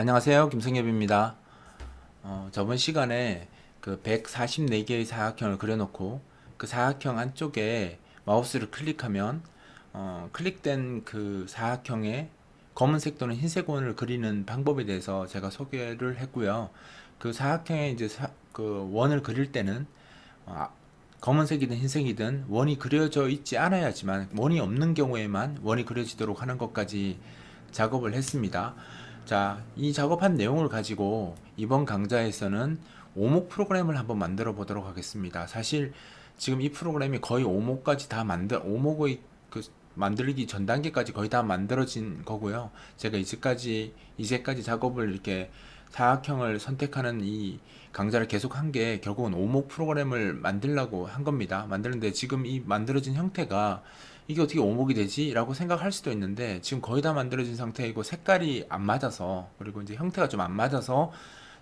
안녕하세요. 김승엽입니다. 저번 시간에 그 144개의 사각형을 그려놓고 그 사각형 안쪽에 마우스를 클릭하면 클릭된 그 사각형에 검은색 또는 흰색 원을 그리는 방법에 대해서 제가 소개를 했고요. 그 사각형에 이제 그 원을 그릴 때는 어, 검은색이든 흰색이든 원이 그려져 있지 않아야지만 원이 없는 경우에만 원이 그려지도록 하는 것까지 작업을 했습니다. 자, 이 작업한 내용을 가지고 이번 강좌에서는 오목 프로그램을 한번 만들어 보도록 하겠습니다. 사실 지금 이 프로그램이 거의 오목까지 다 오목의 그 만들기 전 단계까지 거의 다 만들어진 거고요. 제가 이제까지 작업을 이렇게 사각형을 선택하는 이 강좌를 계속 한 게 결국은 오목 프로그램을 만들려고 한 겁니다. 만드는데 지금 이 만들어진 형태가 이게 어떻게 오목이 되지? 라고 생각할 수도 있는데 지금 거의 다 만들어진 상태이고 색깔이 안 맞아서, 그리고 이제 형태가 좀 안 맞아서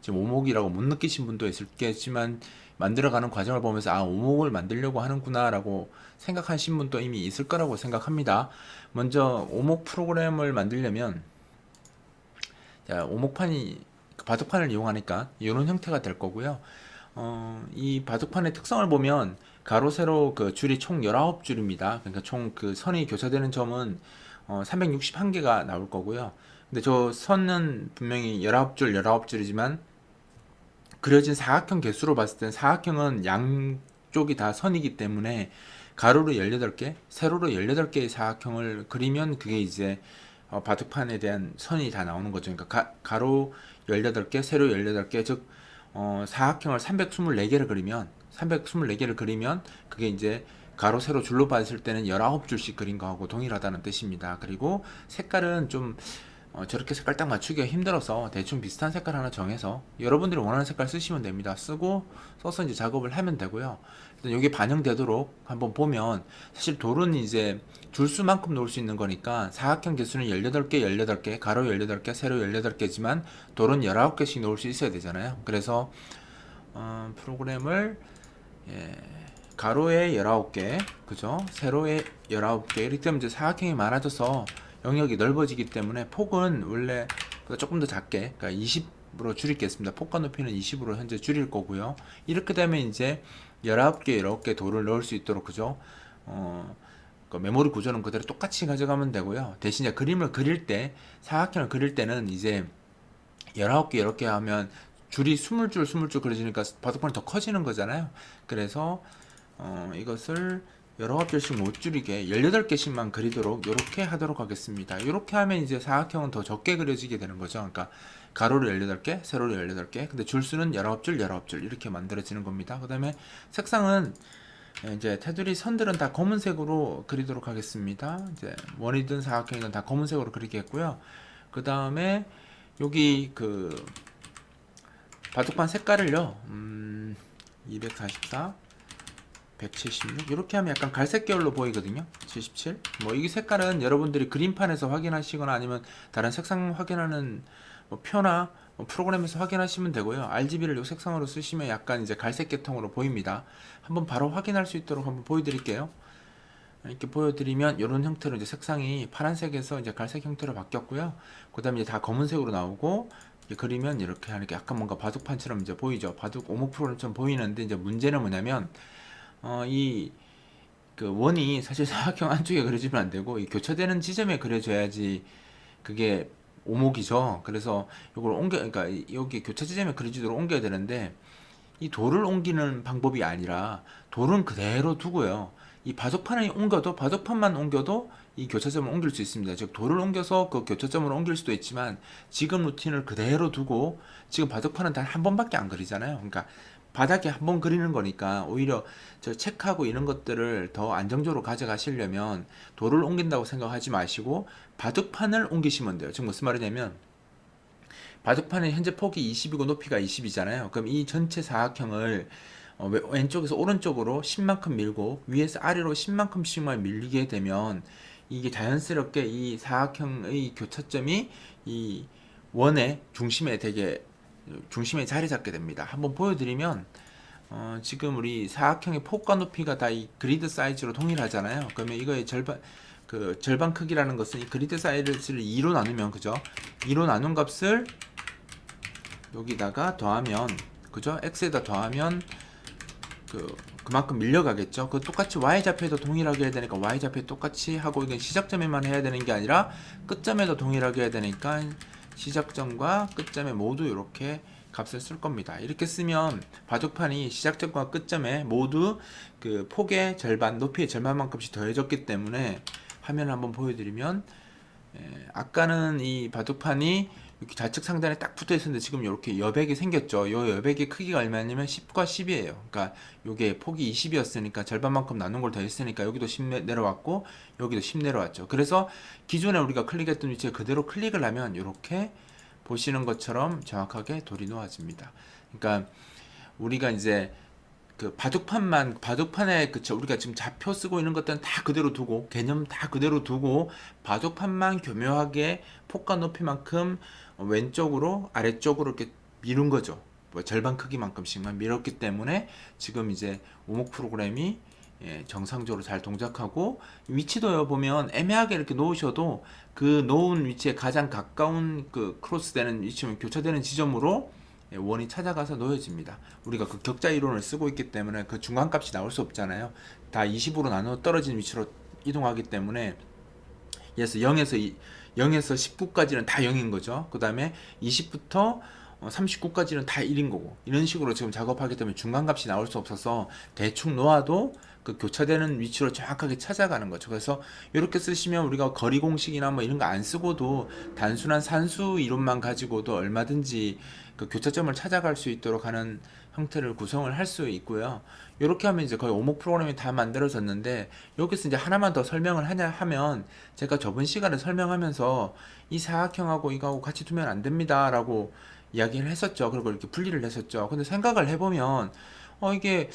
지금 오목이라고 못 느끼신 분도 있겠지만 만들어가는 과정을 보면서 오목을 만들려고 하는구나 라고 생각하신 분도 이미 있을 거라고 생각합니다. 먼저 오목 프로그램을 만들려면, 자, 오목판이 그 바둑판을 이용하니까 이런 형태가 될 거고요. 이 바둑판의 특성을 보면 가로 세로 그 줄이 총 19줄입니다. 그러니까 총 그 선이 교차되는 점은 361개가 나올 거고요. 근데 저 선은 분명히 19줄 19줄이지만 그려진 사각형 개수로 봤을 땐 사각형은 양쪽이 다 선이기 때문에 가로로 18개, 세로로 18개의 사각형을 그리면 그게 이제 바둑판에 대한 선이 다 나오는 거죠. 그러니까 가로 18개, 세로 18개, 즉 사각형을 324개를 그리면 그게 이제 가로 세로 줄로 봤을 때는 19줄씩 그린 거하고 동일하다는 뜻입니다. 그리고 색깔은 좀 저렇게 색깔 딱 맞추기가 힘들어서 대충 비슷한 색깔 하나 정해서 여러분들이 원하는 색깔 쓰시면 됩니다. 써서 이제 작업을 하면 되고요. 일단 여기 반영되도록 한번 보면, 사실 돌은 이제 줄수만큼 놓을 수 있는 거니까 사각형 개수는 18개, 18개, 가로 18개, 세로 18개지만 돌은 19개씩 놓을 수 있어야 되잖아요. 그래서 프로그램을 예, 가로에 19개, 그죠? 세로에 19개. 이렇게 되면 이제 사각형이 많아져서 영역이 넓어지기 때문에 폭은 원래보다 조금 더 작게, 그러니까 20으로 줄이겠습니다. 폭과 높이는 20으로 현재 줄일 거고요. 이렇게 되면 이제 19개, 19개 돌을 넣을 수 있도록, 그죠? 그 메모리 구조는 그대로 똑같이 가져가면 되고요. 대신 이제 그림을 그릴 때, 사각형을 그릴 때는 이제 19개, 19개 하면 줄이 20줄, 20줄 그려지니까 바둑판이 더 커지는 거잖아요. 그래서 이것을 19개씩 못 줄이게 18개씩만 그리도록 이렇게 하도록 하겠습니다. 이렇게 하면 이제 사각형은 더 적게 그려지게 되는 거죠. 그러니까 가로를 18개, 세로를 18개, 근데 줄수는 19줄, 19줄 이렇게 만들어지는 겁니다. 그 다음에 색상은 이제 테두리 선들은 다 검은색으로 그리도록 하겠습니다. 이제 원이든 사각형이든 다 검은색으로 그리겠고요. 그 다음에 여기 그 바둑판 색깔을요, 244, 176 이렇게 하면 약간 갈색 계열로 보이거든요. 77. 뭐 이 색깔은 여러분들이 그림판에서 확인하시거나 아니면 다른 색상 확인하는 뭐 표나 뭐 프로그램에서 확인하시면 되고요. RGB를 이 색상으로 쓰시면 약간 이제 갈색 계통으로 보입니다. 한번 바로 확인할 수 있도록 한번 보여드릴게요. 이렇게 보여드리면 이런 형태로 이제 색상이 파란색에서 이제 갈색 형태로 바뀌었고요. 그 다음에 이제 다 검은색으로 나오고, 그리면 이렇게 하는 게 약간 뭔가 바둑판처럼 이제 보이죠. 바둑 오목 프로그램처럼 보이는데, 이제 문제는 뭐냐면 이 그 원이 사실 사각형 안쪽에 그려지면 안 되고 이 교차되는 지점에 그려져야지 그게 오목이죠. 그래서 이걸 그러니까 여기 교차 지점에 그려지도록 옮겨야 되는데, 이 돌을 옮기는 방법이 아니라 돌은 그대로 두고요. 이 바둑판을 옮겨도, 바둑판만 옮겨도 이 교차점을 옮길 수 있습니다. 즉 돌을 옮겨서 그 교차점을 옮길 수도 있지만 지금 루틴을 그대로 두고, 지금 바둑판은 단 한 번밖에 안 그리잖아요. 그러니까 바닥에 한 번 그리는 거니까 오히려 저 체크하고 이런 것들을 더 안정적으로 가져가시려면 돌을 옮긴다고 생각하지 마시고 바둑판을 옮기시면 돼요. 지금 무슨 말이냐면, 바둑판의 현재 폭이 20이고 높이가 20이잖아요. 그럼 이 전체 사각형을 왼쪽에서 오른쪽으로 10만큼 밀고 위에서 아래로 10만큼씩만 밀리게 되면 이게 자연스럽게 이 사각형의 교차점이 이 원의 중심에 자리 잡게 됩니다. 한번 보여드리면, 지금 우리 사각형의 폭과 높이가 다 이 그리드 사이즈로 동일하잖아요. 그러면 이거의 절반 크기라는 것은 이 그리드 사이즈를 2로 나누면, 그죠? 2로 나눈 값을 여기다가 더하면 그죠? x에다 더하면 그만큼 밀려가겠죠. 그 똑같이 y좌표에도 동일하게 해야 되니까 y좌표에 똑같이 하고, 이건 시작점에만 해야 되는 게 아니라 끝점에도 동일하게 해야 되니까 시작점과 끝점에 모두 이렇게 값을 쓸 겁니다. 이렇게 쓰면 바둑판이 시작점과 끝점에 모두 그 폭의 절반, 높이의 절반만큼씩 더해졌기 때문에 화면을 한번 보여드리면, 아까는 이 바둑판이 이렇게 좌측 상단에 딱 붙어 있었는데 지금 이렇게 여백이 생겼죠. 이 여백의 크기가 얼마냐면 10과 10이에요. 그러니까 이게 폭이 20이었으니까 절반만큼 나눈 걸 더했으니까 여기도 10 내려왔고 여기도 10 내려왔죠. 그래서 기존에 우리가 클릭했던 위치에 그대로 클릭을 하면 이렇게 보시는 것처럼 정확하게 돌이 놓아집니다. 그러니까 우리가 이제 그 바둑판에 그쵸, 우리가 지금 좌표 쓰고 있는 것들은 다 그대로 두고 개념 다 그대로 두고 바둑판만 교묘하게 폭과 높이만큼 왼쪽으로 아래쪽으로 이렇게 미룬 거죠. 뭐 절반 크기만큼씩만 밀었기 때문에 지금 이제 오목 프로그램이 정상적으로 잘 동작하고, 위치도 보면 애매하게 이렇게 놓으셔도 그 놓은 위치에 가장 가까운 그 크로스되는 위치면 교차되는 지점으로 원이 찾아가서 놓여집니다. 우리가 그 격자 이론을 쓰고 있기 때문에 그 중간값이 나올 수 없잖아요. 다 20으로 나눠 떨어진 위치로 이동하기 때문에, 그래서 0에서 19까지는 다 0인 거죠. 그 다음에 20부터 39까지는 다 1인 거고, 이런 식으로 지금 작업하기 때문에 중간값이 나올 수 없어서 대충 놓아도 그 교차되는 위치로 정확하게 찾아가는 거죠. 그래서 이렇게 쓰시면 우리가 거리 공식이나 뭐 이런 거 안 쓰고도 단순한 산수 이론만 가지고도 얼마든지 그 교차점을 찾아갈 수 있도록 하는 형태를 구성을 할 수 있고요. 이렇게 하면 이제 거의 오목 프로그램이 다 만들어졌는데, 여기서 이제 하나만 더 설명을 하면, 제가 저번 시간에 설명하면서 이 사각형하고 이거하고 같이 두면 안 됩니다 라고 이야기를 했었죠. 그리고 이렇게 분리를 했었죠. 근데 생각을 해보면 이게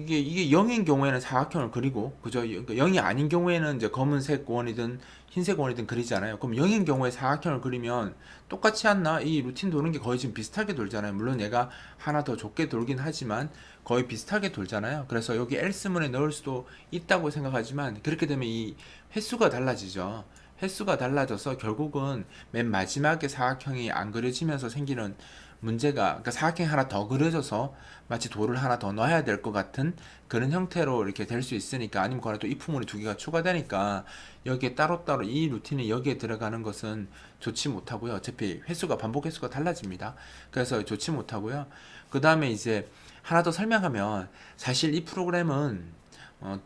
이게 0인 경우에는 사각형을 그리고, 그죠? 그러니까 0이 아닌 경우에는 이제 검은색 원이든 흰색 원이든 그리잖아요. 그럼 0인 경우에 사각형을 그리면 똑같지 않나? 이 루틴 도는 게 거의 지금 비슷하게 돌잖아요. 물론 얘가 하나 더 좁게 돌긴 하지만 거의 비슷하게 돌잖아요. 그래서 여기 else문에 넣을 수도 있다고 생각하지만, 그렇게 되면 이 횟수가 달라지죠. 횟수가 달라져서 결국은 맨 마지막에 사각형이 안 그려지면서 생기는 문제가, 그러니까 사각형이 하나 더 그려져서 마치 돌을 하나 더 넣어야 될 것 같은 그런 형태로 이렇게 될 수 있으니까, 아니면 거기에 또 입후문이 두 개가 추가되니까 여기에 따로따로 이 루틴이 여기에 들어가는 것은 좋지 못하고요. 어차피 횟수가, 반복 횟수가 달라집니다. 그래서 좋지 못하고요. 그 다음에 이제 하나 더 설명하면, 사실 이 프로그램은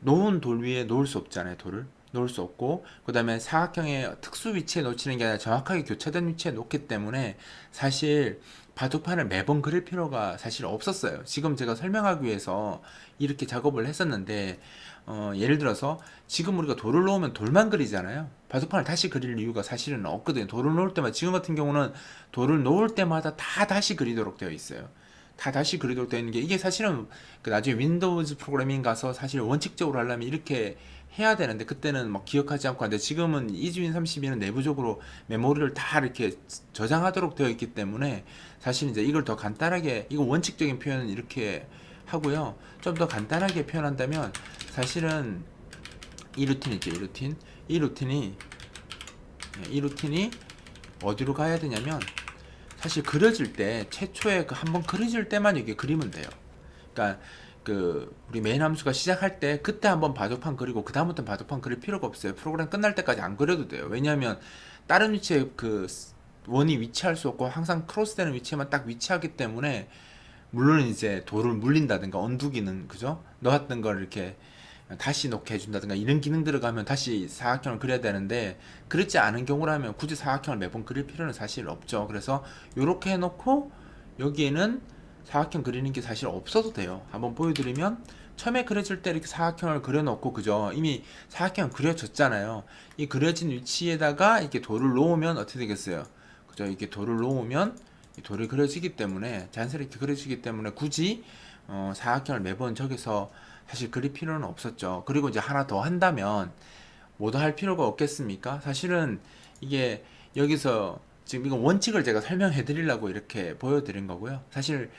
놓은 돌 위에 놓을 수 없잖아요. 돌을 놓을 수 없고, 그 다음에 사각형의 특수 위치에 놓치는 게 아니라 정확하게 교차된 위치에 놓기 때문에 사실 바둑판을 매번 그릴 필요가 사실 없었어요. 지금 제가 설명하기 위해서 이렇게 작업을 했었는데, 예를 들어서 지금 우리가 돌을 놓으면 돌만 그리잖아요. 바둑판을 다시 그릴 이유가 사실은 없거든요. 돌을 놓을 때마다, 지금 같은 경우는 돌을 놓을 때마다 다 다시 그리도록 되어 있어요. 다 다시 그리도록 되어 있는 게, 이게 사실은 그 나중에 윈도우즈 프로그래밍 가서 사실 원칙적으로 하려면 이렇게 해야 되는데, 그때는 막 기억하지 않고 하는데, 지금은 이즈윈 32는 내부적으로 메모리를 다 이렇게 저장하도록 되어 있기 때문에 사실 이제 이걸 더 간단하게, 이거 원칙적인 표현은 이렇게 하고요. 좀 더 간단하게 표현한다면, 사실은 이 루틴 있죠. 이 루틴이 어디로 가야 되냐면, 사실 그려질 때 최초에 그 한번 그려질 때만 이게 그리면 돼요. 그러니까 그 우리 메인 함수가 시작할 때 그때 한번 바둑판 그리고 그 다음부터는 바둑판 그릴 필요가 없어요. 프로그램 끝날 때까지 안 그려도 돼요. 왜냐하면 다른 위치에 그 원이 위치할 수 없고 항상 크로스되는 위치에만 딱 위치하기 때문에, 물론 이제 돌을 물린다든가 언두 기능, 그죠? 넣었던 걸 이렇게 다시 놓게 해준다든가 이런 기능 들어가면 다시 사각형을 그려야 되는데, 그렇지 않은 경우라면 굳이 사각형을 매번 그릴 필요는 사실 없죠. 그래서 이렇게 해놓고 여기에는 사각형 그리는 게 사실 없어도 돼요. 한번 보여드리면, 처음에 그려질 때 이렇게 사각형을 그려놓고, 그죠? 이미 사각형 그려졌잖아요. 이 그려진 위치에다가 이렇게 돌을 놓으면 어떻게 되겠어요? 그죠? 이렇게 돌을 놓으면 이 돌이 그려지기 때문에, 자연스럽게 그려지기 때문에 굳이 사각형을 매번 저기서 사실 그릴 필요는 없었죠. 그리고 이제 하나 더 한다면 뭐도 할 필요가 없겠습니까? 사실은 이게 여기서 지금 이거 원칙을 제가 설명해 드리려고 이렇게 보여드린 거고요. 사실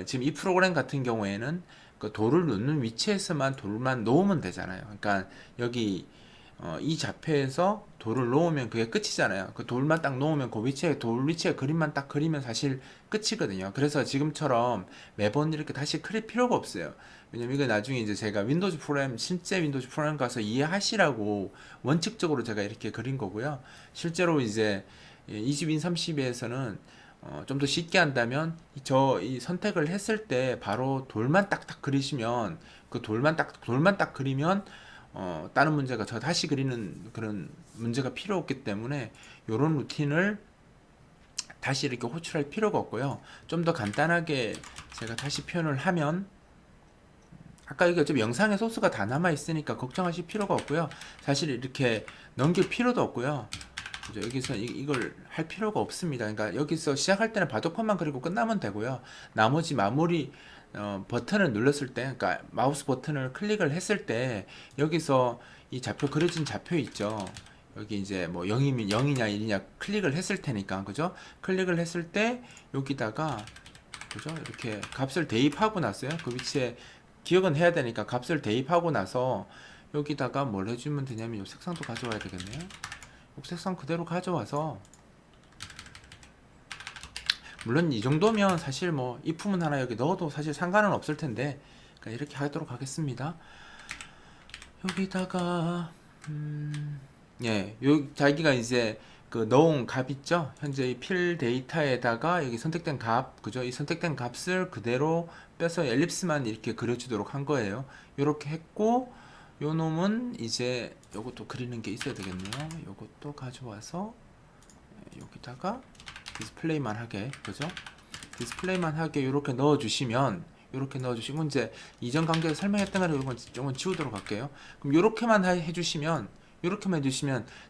지금 이 프로그램 같은 경우에는 그 돌을 놓는 위치에서만 돌만 놓으면 되잖아요. 그러니까 여기 이 좌표에서 돌을 놓으면 그게 끝이잖아요. 그 돌만 딱 놓으면 그 위치에 돌 위치에 그림만 딱 그리면 사실 끝이거든요. 그래서 지금처럼 매번 이렇게 다시 그릴 필요가 없어요. 왜냐면 이거 나중에 이제 제가 윈도우즈 프로그램 실제 윈도우즈 프로그램 가서 이해하시라고 원칙적으로 제가 이렇게 그린 거고요. 실제로 이제 이집인 30에서는 좀 더 쉽게 한다면 이 선택을 했을 때 바로 돌만 딱딱 그리시면 그 돌만 딱 그리면 다른 문제가 저 다시 그리는 그런 문제가 필요 없기 때문에 이런 루틴을 다시 이렇게 호출할 필요가 없고요. 좀 더 간단하게 제가 다시 표현을 하면 아까 이게 어차피 영상의 소스가 다 남아 있으니까 걱정하실 필요가 없고요. 사실 이렇게 넘길 필요도 없고요. 그죠? 여기서 이걸 할 필요가 없습니다. 그러니까 여기서 시작할 때는 바둑판만 그리고 끝나면 되고요. 나머지 마무리 버튼을 눌렀을 때, 그러니까 마우스 버튼을 클릭을 했을 때 여기서 이 좌표 그려진 좌표 있죠. 여기 이제 뭐 0이면 0이냐 1이냐 클릭을 했을 테니까, 그죠? 클릭을 했을 때 여기다가 그죠? 이렇게 값을 대입하고 났어요. 그 위치에 기억은 해야 되니까 값을 대입하고 나서 여기다가 뭘 해주면 되냐면 이 색상도 가져와야 되겠네요. 이 색상 그대로 가져와서 물론 이 정도면 사실 뭐 이품은 하나 여기 넣어도 사실 상관은 없을 텐데 그러니까 이렇게 하도록 하겠습니다. 여기다가 자기가 이제 그 넣은 값 있죠? 현재 이 필 데이터에다가 여기 선택된 값, 그죠? 이 선택된 값을 그대로 빼서 엘립스만 이렇게 그려주도록 한 거예요. 이렇게 했고, 요 놈은 이제 요것도 그리는 게 있어야 되겠네요. 요것도 가져와서 여기다가 디스플레이만 하게, 그죠? 디스플레이만 하게 이렇게 넣어주시면 이렇게 넣어주시고 이제 이전 강좌에 설명했던 거를 이건 지우도록 할게요. 그럼 이렇게만 해주시면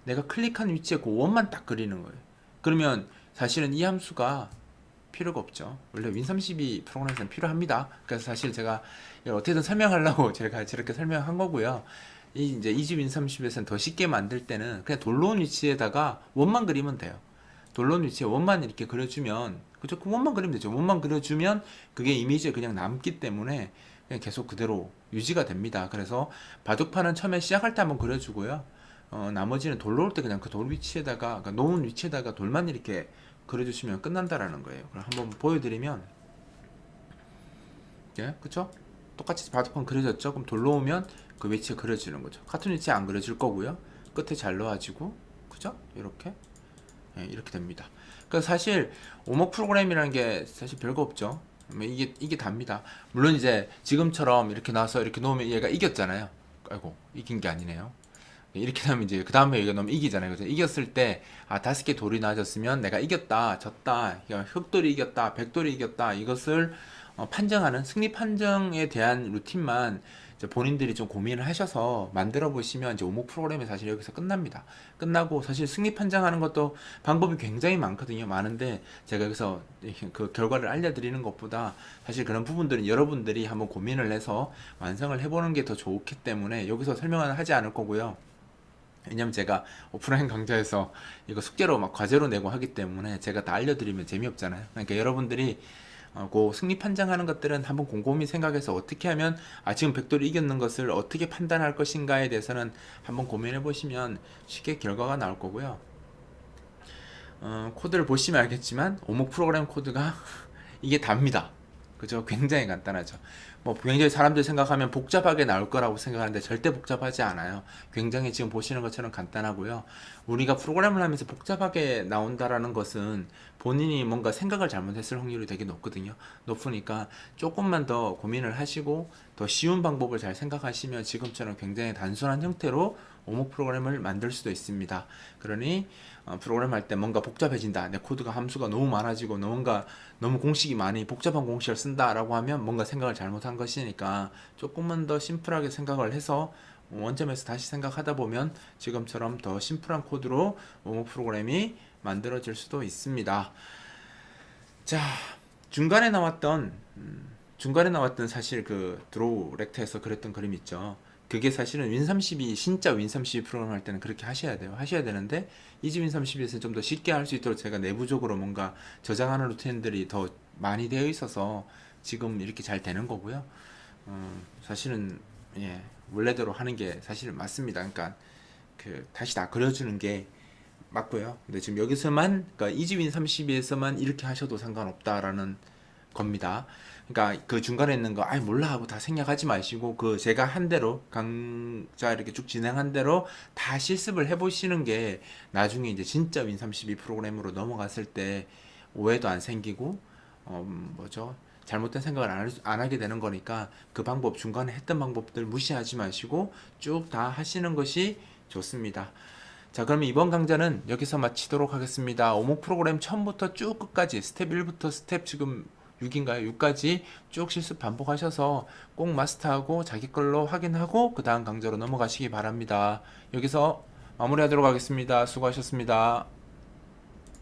내가 클릭한 위치에 그 원만 딱 그리는 거예요. 그러면 사실은 이 함수가 필요가 없죠. 원래 윈32 프로그램에서는 필요합니다. 그래서 사실 제가 이걸 어떻게든 설명하려고 제가 저렇게 설명한 거고요. 이제 이집 윈30에서는 더 쉽게 만들 때는 그냥 돌놓은 위치에다가 원만 그리면 돼요. 돌론 위치에 원만 이렇게 그려주면 그죠? 그 원만 그리면 되죠. 원만 그려주면 그게 이미지에 그냥 남기 때문에 그냥 계속 그대로 유지가 됩니다. 그래서 바둑판은 처음에 시작할 때 한번 그려주고요. 나머지는 돌 놓을 때 그냥 그 돌 위치에다가 그러니까 놓은 위치에다가 돌만 이렇게 그려주시면 끝난다라는 거예요. 그럼 한번 보여드리면 예, 그쵸? 똑같이 바둑판 그려졌죠? 그럼 돌 놓으면 그 위치에 그려지는 거죠. 같은 위치에 안 그려질 거고요. 끝에 잘 넣어가지고 그죠? 이렇게 이렇게 됩니다. 그러니까 사실 오목 프로그램이라는 게 사실 별거 없죠. 이게 답니다. 물론 이제 지금처럼 이렇게 나와서 이렇게 놓으면 얘가 이겼잖아요. 아이고 이긴 게 아니네요. 이렇게 되면 이제 그 다음에 얘가 너무 이기잖아요. 그래서 이겼을 때 5개 돌이 나아졌으면 내가 이겼다, 졌다, 흑돌이 이겼다, 백돌이 이겼다 이것을 판정하는 승리 판정에 대한 루틴만 이제 본인들이 좀 고민을 하셔서 만들어 보시면 이제 오목 프로그램이 사실 여기서 끝납니다. 끝나고 사실 승리 판정하는 것도 방법이 굉장히 많거든요. 많은데 제가 여기서 그 결과를 알려드리는 것보다 사실 그런 부분들은 여러분들이 한번 고민을 해서 완성을 해보는 게 더 좋기 때문에 여기서 설명은 하지 않을 거고요. 왜냐면 제가 오프라인 강좌에서 이거 숙제로 막 과제로 내고 하기 때문에 제가 다 알려드리면 재미없잖아요. 그러니까 여러분들이 그 승리 판정하는 것들은 한번 곰곰이 생각해서 어떻게 하면 지금 백돌이 이겼는 것을 어떻게 판단할 것인가에 대해서는 한번 고민해 보시면 쉽게 결과가 나올 거고요. 코드를 보시면 알겠지만 오목 프로그램 코드가 이게 답니다. 그죠? 굉장히 간단하죠. 뭐 굉장히 사람들 생각하면 복잡하게 나올 거라고 생각하는데 절대 복잡하지 않아요. 굉장히 지금 보시는 것처럼 간단하고요. 우리가 프로그램을 하면서 복잡하게 나온다라는 것은 본인이 뭔가 생각을 잘못했을 확률이 되게 높거든요. 높으니까 조금만 더 고민을 하시고 더 쉬운 방법을 잘 생각하시면 지금처럼 굉장히 단순한 형태로 오목 프로그램을 만들 수도 있습니다. 그러니 프로그램 할 때 뭔가 복잡해진다. 내 코드가 함수가 너무 많아지고 뭔가 너무 공식이 많이 복잡한 공식을 쓴다라고 하면 뭔가 생각을 잘못한 것이니까 조금만 더 심플하게 생각을 해서 원점에서 다시 생각하다 보면 지금처럼 더 심플한 코드로 오목 프로그램이 만들어질 수도 있습니다. 자, 중간에 나왔던 사실 그 드로우 렉터에서 그렸던 그림 있죠. 그게 사실은 윈32 진짜 윈32 프로그램 할 때는 그렇게 하셔야 되는데 이지 윈32에서 좀 더 쉽게 할 수 있도록 제가 내부적으로 뭔가 저장하는 루틴들이 더 많이 되어 있어서 지금 이렇게 잘 되는 거고요. 사실은 원래대로 하는 게 사실은 맞습니다. 그러니까 그 다시 다 그려주는 게 맞고요. 근데 지금 여기서만 그러니까 이지윈 32에서만 이렇게 하셔도 상관없다라는 겁니다. 그러니까 그 중간에 있는 거 아이 몰라 하고 다 생략하지 마시고 그 제가 한 대로 강좌 이렇게 쭉 진행한 대로 다 실습을 해보시는 게 나중에 이제 진짜 윈 32 프로그램으로 넘어갔을 때 오해도 안 생기고 뭐죠? 잘못된 생각을 안 하게 되는 거니까 그 방법 중간에 했던 방법들 무시하지 마시고 쭉 다 하시는 것이 좋습니다. 자, 그러면 이번 강좌는 여기서 마치도록 하겠습니다. 오목 프로그램 처음부터 쭉 끝까지 스텝 1부터 스텝 지금 6인가요? 6까지 쭉 실습 반복하셔서 꼭 마스터하고 자기 걸로 확인하고 그 다음 강좌로 넘어가시기 바랍니다. 여기서 마무리하도록 하겠습니다. 수고하셨습니다.